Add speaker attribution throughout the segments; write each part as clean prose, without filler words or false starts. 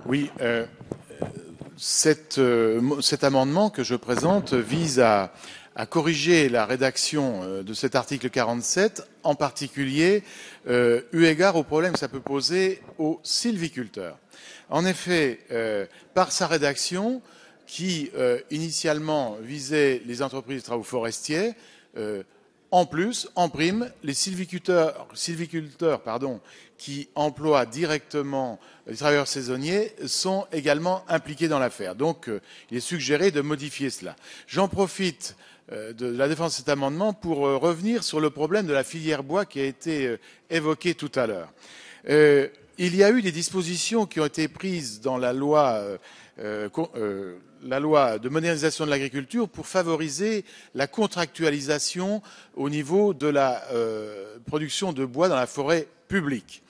Speaker 1: Oui, cet amendement que je présente vise à corriger la rédaction de cet article 47, en particulier eu égard au problème que ça peut poser aux sylviculteurs. En effet, par sa rédaction, qui initialement visait les entreprises de travaux forestiers, en plus, en prime, les sylviculteurs qui emploient directement les travailleurs saisonniers sont également impliqués dans l'affaire. Donc, il est suggéré de modifier cela. J'en profite de la défense de cet amendement pour revenir sur le problème de la filière bois qui a été évoqué tout à l'heure. Il y a eu des dispositions qui ont été prises dans la loi de modernisation de l'agriculture pour favoriser la contractualisation au niveau de la production de bois dans la forêt publique.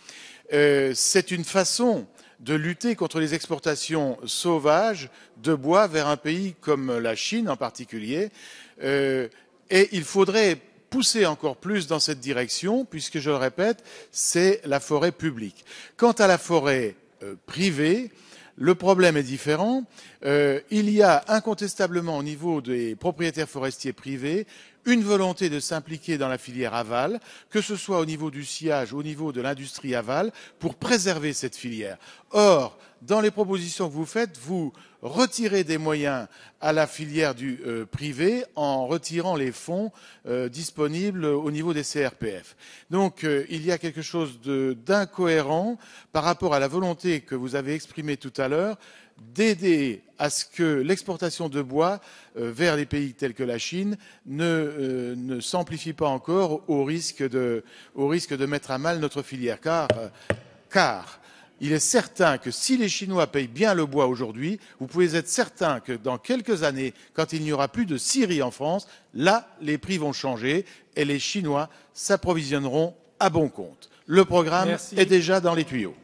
Speaker 1: C'est une façon de lutter contre les exportations sauvages de bois vers un pays comme la Chine en particulier. Et il faudrait pousser encore plus dans cette direction, puisque, je le répète, c'est la forêt publique. Quant à la forêt privée, le problème est différent. Il y a incontestablement au niveau des propriétaires forestiers privés une volonté de s'impliquer dans la filière aval, que ce soit au niveau du sciage ou au niveau de l'industrie aval, pour préserver cette filière. Or, dans les propositions que vous faites, vous retirez des moyens à la filière du privé en retirant les fonds disponibles au niveau des CRPF. Donc, il y a quelque chose d'incohérent par rapport à la volonté que vous avez exprimée tout à l'heure d'aider à ce que l'exportation de bois vers les pays tels que la Chine ne s'amplifie pas encore au risque de mettre à mal notre filière. Car il est certain que si les Chinois payent bien le bois aujourd'hui, vous pouvez être certain que dans quelques années, quand il n'y aura plus de scierie en France, là, les prix vont changer et les Chinois s'approvisionneront à bon compte. Le programme est déjà dans les tuyaux.